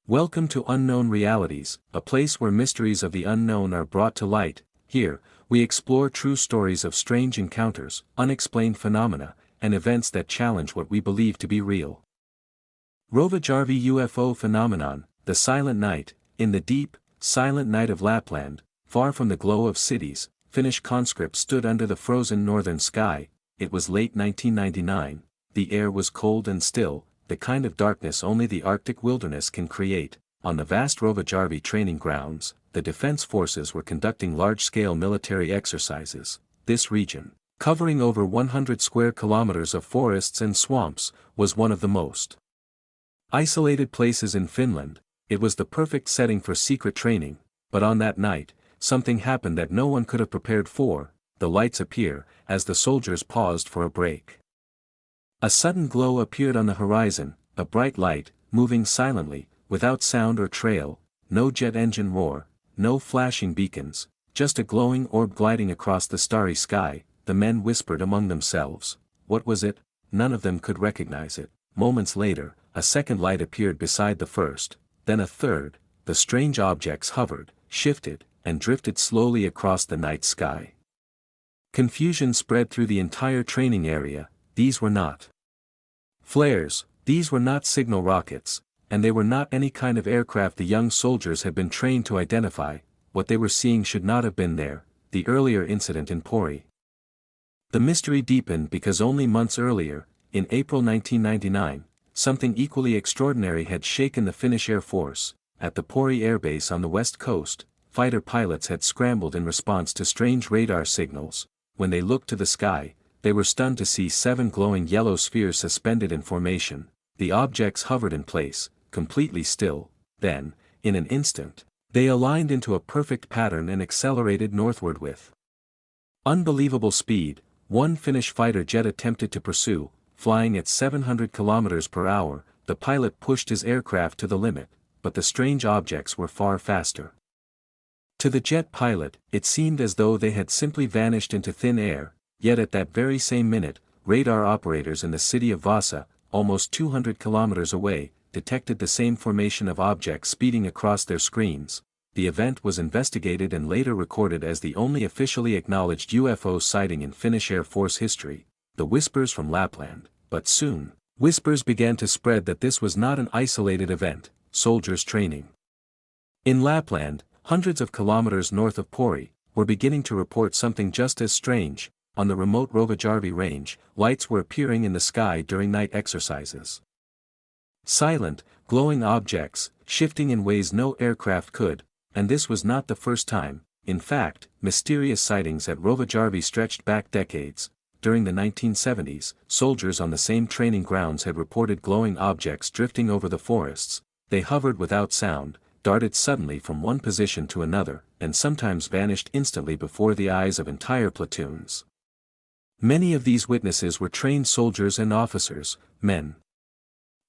Welcome to Unknown Realities, a place where mysteries of the unknown are brought to light. Here, we explore true stories of strange encounters, unexplained phenomena, and events that challenge what we believe to be real. Rovajarvi UFO Phenomenon, the Silent Night. In the deep, silent night of Lapland, far from the glow of cities, Finnish conscripts stood under the frozen northern sky. It was late 1999, the air was cold and still, the kind of darkness only the Arctic wilderness can create. On the vast Rovajarvi training grounds, the defense forces were conducting large-scale military exercises. This region, covering over 100 square kilometers of forests and swamps, was one of the most isolated places in Finland. It was the perfect setting for secret training, but on that night, something happened that no one could have prepared for. The lights appear, as the soldiers paused for a break. A sudden glow appeared on the horizon, a bright light, moving silently, without sound or trail, no jet engine roar, no flashing beacons, just a glowing orb gliding across the starry sky. The men whispered among themselves. What was it? None of them could recognize it. Moments later, a second light appeared beside the first, then a third. The strange objects hovered, shifted, and drifted slowly across the night sky. Confusion spread through the entire training area. These were not flares, these were not signal rockets, and they were not any kind of aircraft the young soldiers had been trained to identify. What they were seeing should not have been there, the earlier incident in Pori. The mystery deepened because only months earlier, in April 1999, something equally extraordinary had shaken the Finnish Air Force. At the Pori airbase on the west coast, fighter pilots had scrambled in response to strange radar signals. When they looked to the sky, they were stunned to see 7 glowing yellow spheres suspended in formation. The objects hovered in place, completely still. Then, in an instant, they aligned into a perfect pattern and accelerated northward with unbelievable speed. One Finnish fighter jet attempted to pursue, flying at 700 kilometers per hour. The pilot pushed his aircraft to the limit, but the strange objects were far faster. To the jet pilot, it seemed as though they had simply vanished into thin air. Yet at that very same minute, radar operators in the city of Vasa, almost 200 kilometers away, detected the same formation of objects speeding across their screens. The event was investigated and later recorded as the only officially acknowledged UFO sighting in Finnish Air Force history. The whispers from Lapland. But soon, whispers began to spread that this was not an isolated event. Soldiers training in Lapland, hundreds of kilometers north of Pori, were beginning to report something just as strange. On the remote Rovajarvi range, lights were appearing in the sky during night exercises. Silent, glowing objects, shifting in ways no aircraft could, and this was not the first time. In fact, mysterious sightings at Rovajarvi stretched back decades. During the 1970s, soldiers on the same training grounds had reported glowing objects drifting over the forests. They hovered without sound, darted suddenly from one position to another, and sometimes vanished instantly before the eyes of entire platoons. Many of these witnesses were trained soldiers and officers, men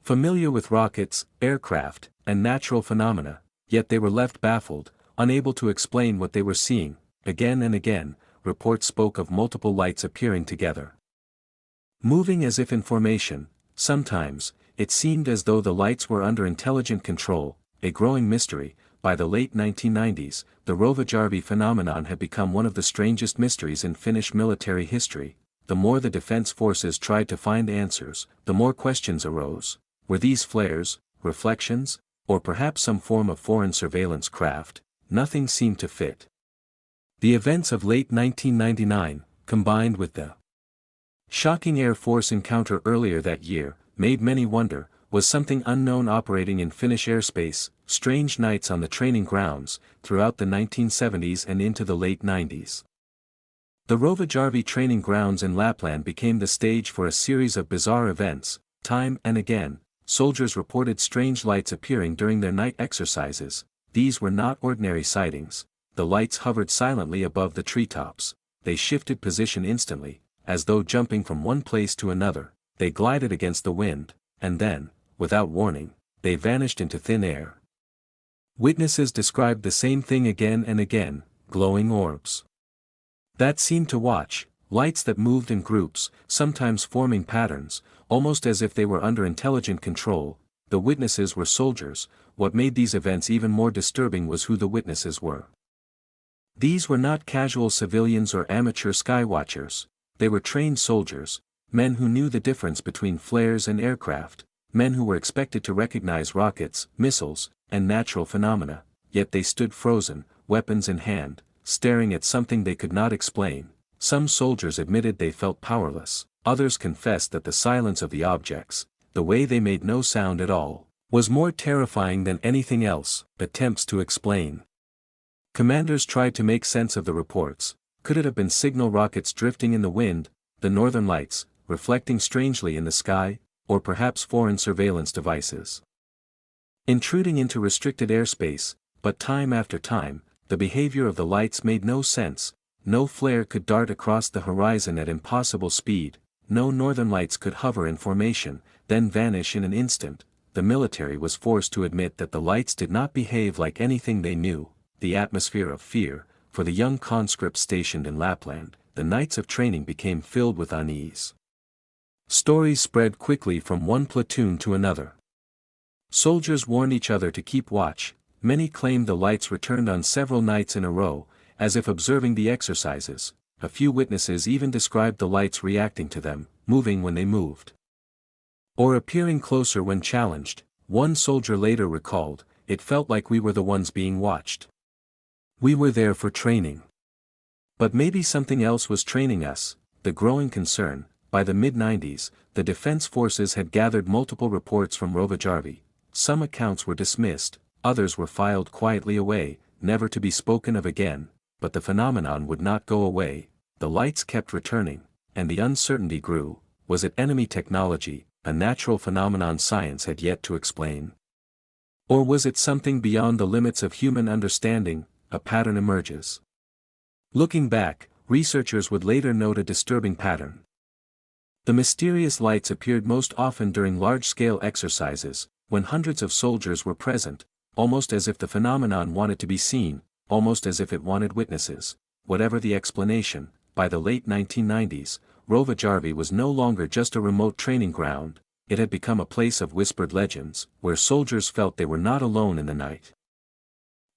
familiar with rockets, aircraft, and natural phenomena, yet they were left baffled, unable to explain what they were seeing. Again and again, reports spoke of multiple lights appearing together, moving as if in formation. Sometimes, it seemed as though the lights were under intelligent control, a growing mystery. By the late 1990s, the Rovajarvi phenomenon had become one of the strangest mysteries in Finnish military history. The more the defense forces tried to find answers, the more questions arose. Were these flares, reflections, or perhaps some form of foreign surveillance craft? Nothing seemed to fit. The events of late 1999, combined with the shocking Air Force encounter earlier that year, made many wonder, was something unknown operating in Finnish airspace? Strange nights on the training grounds, throughout the 1970s and into the late 90s. The Rovajarvi training grounds in Lapland became the stage for a series of bizarre events. Time and again, soldiers reported strange lights appearing during their night exercises. These were not ordinary sightings. The lights hovered silently above the treetops. They shifted position instantly, as though jumping from one place to another. They glided against the wind, and then, without warning, they vanished into thin air. Witnesses described the same thing again and again, glowing orbs that seemed to watch, lights that moved in groups, sometimes forming patterns, almost as if they were under intelligent control. the witnesses were soldiers. What made these events even more disturbing was who the witnesses were. These were not casual civilians or amateur skywatchers. They were trained soldiers, men who knew the difference between flares and aircraft, men who were expected to recognize rockets, missiles, and natural phenomena, yet they stood frozen, weapons in hand, staring at something they could not explain. Some soldiers admitted they felt powerless, others confessed that the silence of the objects, the way they made no sound at all, was more terrifying than anything else. Attempts to explain. Commanders tried to make sense of the reports. Could it have been signal rockets drifting in the wind, the northern lights, reflecting strangely in the sky, or perhaps foreign surveillance devices intruding into restricted airspace? But time after time, the behavior of the lights made no sense. No flare could dart across the horizon at impossible speed, no northern lights could hover in formation, then vanish in an instant. The military was forced to admit that the lights did not behave like anything they knew. The atmosphere of fear, for the young conscripts stationed in Lapland, the nights of training became filled with unease. Stories spread quickly from one platoon to another. Soldiers warned each other to keep watch. Many claimed the lights returned on several nights in a row, as if observing the exercises. A few witnesses even described the lights reacting to them, moving when they moved, or appearing closer when challenged. One soldier later recalled, "It felt like we were the ones being watched. We were there for training. But maybe something else was training us." The growing concern. By the mid-90s, the defense forces had gathered multiple reports from Rovajarvi. Some accounts were dismissed, others were filed quietly away, never to be spoken of again. But the phenomenon would not go away. The lights kept returning, and the uncertainty grew. Was it enemy technology, a natural phenomenon science had yet to explain? Or was it something beyond the limits of human understanding? A pattern emerges. Looking back, researchers would later note a disturbing pattern. The mysterious lights appeared most often during large-scale exercises, when hundreds of soldiers were present, almost as if the phenomenon wanted to be seen, almost as if it wanted witnesses. Whatever the explanation, by the late 1990s, Rovajarvi was no longer just a remote training ground. It had become a place of whispered legends, where soldiers felt they were not alone in the night.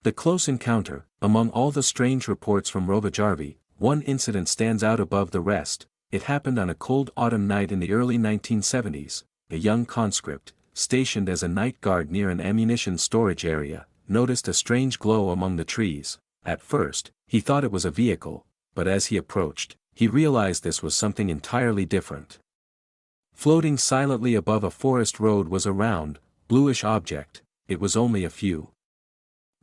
The close encounter. Among all the strange reports from Rovajarvi, one incident stands out above the rest. It happened on a cold autumn night in the early 1970s. A young conscript, stationed as a night guard near an ammunition storage area, noticed a strange glow among the trees. At first, he thought it was a vehicle, but as he approached, he realized this was something entirely different. Floating silently above a forest road was a round, bluish object. It was only a few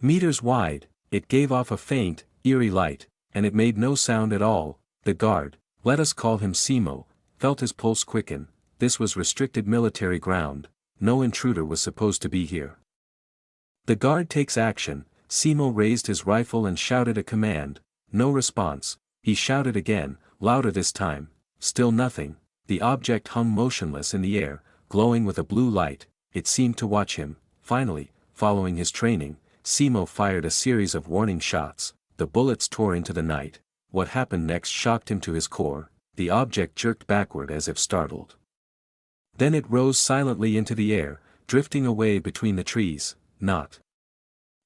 meters wide. It gave off a faint, eerie light, and it made no sound at all. The guard, let us call him Simo, felt his pulse quicken. This was restricted military ground. No intruder was supposed to be here. The guard takes action. Simo raised his rifle and shouted a command. No response. He shouted again, louder this time. Still nothing. The object hung motionless in the air, glowing with a blue light. It seemed to watch him. Finally, following his training, Simo fired a series of warning shots. The bullets tore into the night. What happened next shocked him to his core. The object jerked backward as if startled. Then it rose silently into the air, drifting away between the trees, not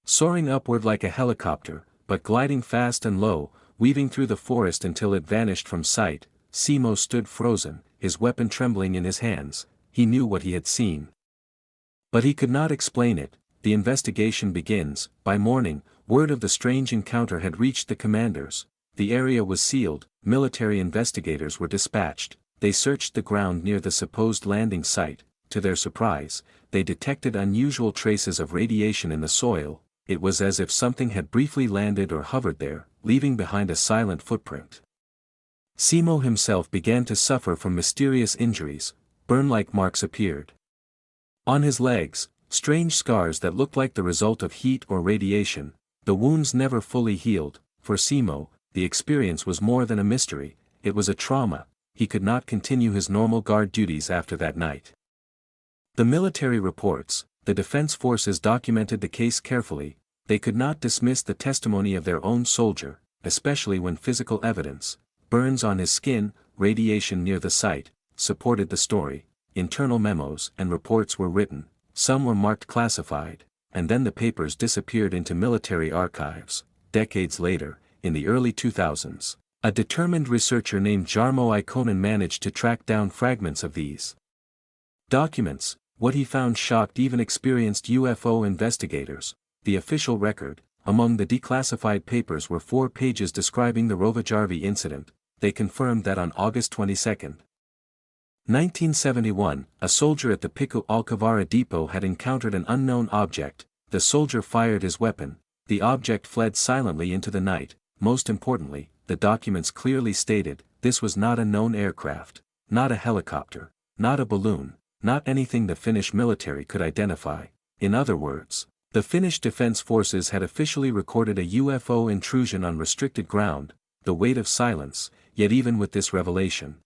soaring upward like a helicopter, but gliding fast and low, weaving through the forest until it vanished from sight. Simo stood frozen, his weapon trembling in his hands. He knew what he had seen, but he could not explain it. The investigation begins. By morning, word of the strange encounter had reached the commanders. The area was sealed. Military investigators were dispatched. They searched the ground near the supposed landing site. To their surprise, they detected unusual traces of radiation in the soil. It was as if something had briefly landed or hovered there, leaving behind a silent footprint. Simo himself began to suffer from mysterious injuries. Burn-like marks appeared on his legs, strange scars that looked like the result of heat or radiation. The wounds never fully healed. For Simo, the experience was more than a mystery. It was a trauma. He could not continue his normal guard duties after that night. The military reports. The defense forces documented the case carefully. They could not dismiss the testimony of their own soldier, especially when physical evidence, burns on his skin, radiation near the site, supported the story. Internal memos and reports were written. some were marked classified, and then the papers disappeared into military archives. Decades later, in the early 2000s, a determined researcher named Jarmo Ikonen managed to track down fragments of these documents. What he found shocked even experienced UFO investigators. The official record, among the declassified papers, were 4 pages describing the Rovajarvi incident. They confirmed that on August 22, 1971, a soldier at the Piku Alcavara depot had encountered an unknown object. The soldier fired his weapon. The object fled silently into the night. Most importantly, the documents clearly stated, this was not a known aircraft, not a helicopter, not a balloon, not anything the Finnish military could identify. In other words, the Finnish Defense Forces had officially recorded a UFO intrusion on restricted ground. The weight of silence. Yet even with this revelation,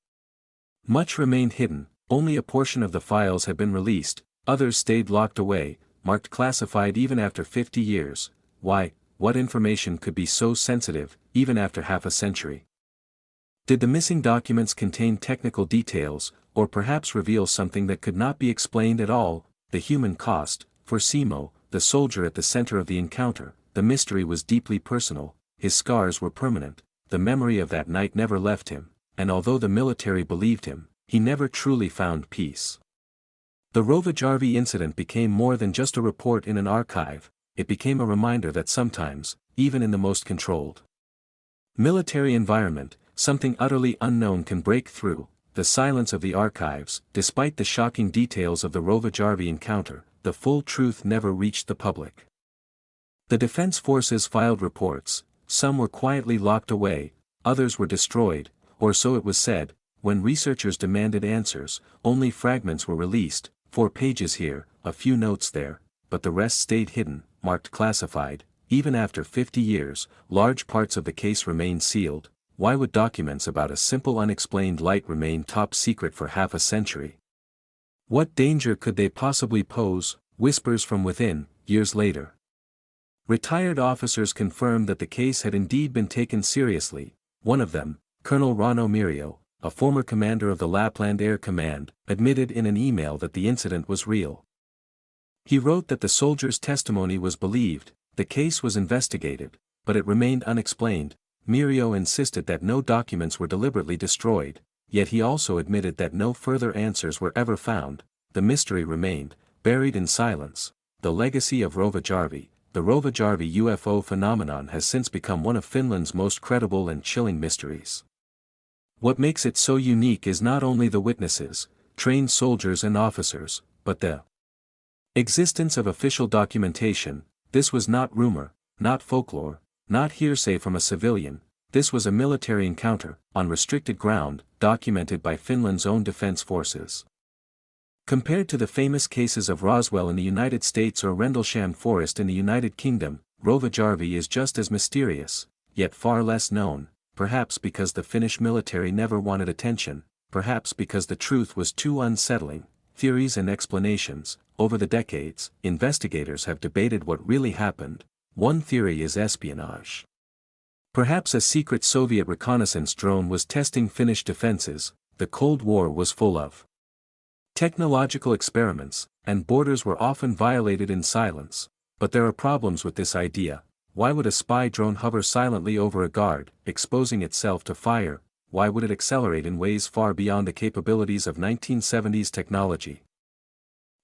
much remained hidden. Only a portion of the files had been released, others stayed locked away, marked classified even after 50 years. Why? What information could be so sensitive, even after half a century? Did the missing documents contain technical details, or perhaps reveal something that could not be explained at all? The human cost. For Simo, the soldier at the center of the encounter, the mystery was deeply personal. His scars were permanent. The memory of that night never left him, and although the military believed him, he never truly found peace. The Rovajarvi incident became more than just a report in an archive. It became a reminder that sometimes, even in the most controlled military environment, something utterly unknown can break through the silence of the archives. Despite the shocking details of the Rovajarvi encounter, the full truth never reached the public. The defense forces filed reports. Some were quietly locked away, others were destroyed, or so it was said. When researchers demanded answers, only fragments were released, 4 pages here, a few notes there, but the rest stayed hidden, marked classified. Even after 50 years, large parts of the case remain sealed. Why would documents about a simple unexplained light remain top secret for half a century? What danger could they possibly pose? Whispers from within. Years later, retired officers confirmed that the case had indeed been taken seriously. One of them, Colonel Rano Mirio, a former commander of the Lapland Air Command, admitted in an email that the incident was real. He wrote that the soldier's testimony was believed, the case was investigated, but it remained unexplained. Mirio insisted that no documents were deliberately destroyed, yet he also admitted that no further answers were ever found. The mystery remained, buried in silence. The legacy of Rovajarvi. The Rovajarvi UFO phenomenon has since become one of Finland's most credible and chilling mysteries. What makes it so unique is not only the witnesses, trained soldiers and officers, but the existence of official documentation. This was not rumor, not folklore, not hearsay from a civilian. This was a military encounter, on restricted ground, documented by Finland's own defense forces. Compared to the famous cases of Roswell in the United States or Rendlesham Forest in the United Kingdom, Rovajarvi is just as mysterious, yet far less known, perhaps because the Finnish military never wanted attention, perhaps because the truth was too unsettling. Theories and explanations. Over the decades, investigators have debated what really happened. One theory is espionage. Perhaps a secret Soviet reconnaissance drone was testing Finnish defenses. The Cold War was full of technological experiments, and borders were often violated in silence. But there are problems with this idea. Why would a spy drone hover silently over a guard, exposing itself to fire? Why would it accelerate in ways far beyond the capabilities of 1970s technology?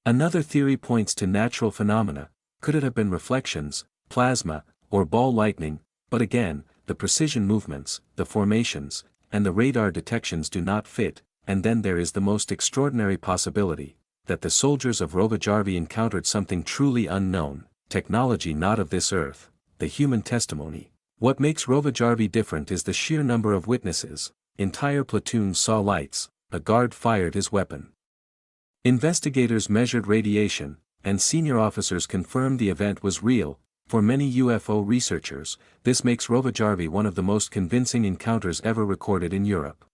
Another theory points to natural phenomena. Could it have been reflections, plasma, or ball lightning? But again, the precision movements, the formations, and the radar detections do not fit. And then there is the most extraordinary possibility, that the soldiers of Rovajarvi encountered something truly unknown, technology not of this earth, the human testimony. What makes Rovajarvi different is the sheer number of witnesses. Entire platoons saw lights, a guard fired his weapon. Investigators measured radiation, and senior officers confirmed the event was real. For many UFO researchers, this makes Rovajarvi one of the most convincing encounters ever recorded in Europe.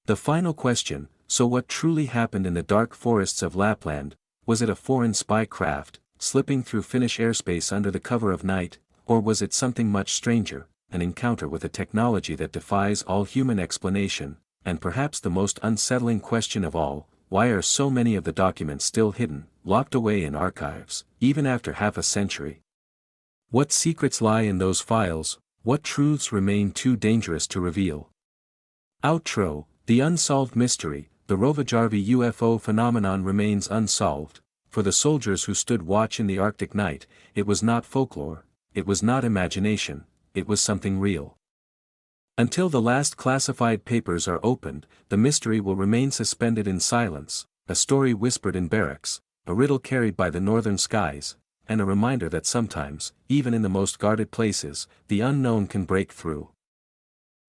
The final question, so what truly happened in the dark forests of Lapland? Was it a foreign spy craft, slipping through Finnish airspace under the cover of night, or was it something much stranger, an encounter with a technology that defies all human explanation? And perhaps the most unsettling question of all, why are so many of the documents still hidden? locked away in archives, even after half a century. What secrets lie in those files? What truths remain too dangerous to reveal? Outro: the unsolved mystery, the Rovajarvi UFO phenomenon remains unsolved. For the soldiers who stood watch in the Arctic night, it was not folklore, it was not imagination, it was something real. Until the last classified papers are opened, the mystery will remain suspended in silence, a story whispered in barracks, a riddle carried by the northern skies, and a reminder that sometimes, even in the most guarded places, the unknown can break through.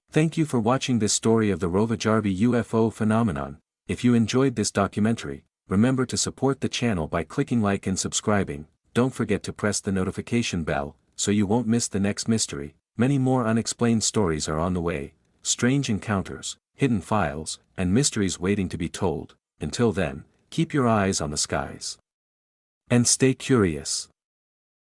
Thank you for watching this story of the Rovajarvi UFO phenomenon. If you enjoyed this documentary, remember to support the channel by clicking like and subscribing. Don't forget to press the notification bell, so you won't miss the next mystery. Many more unexplained stories are on the way, strange encounters, hidden files, and mysteries waiting to be told. Until then, keep your eyes on the skies. And stay curious.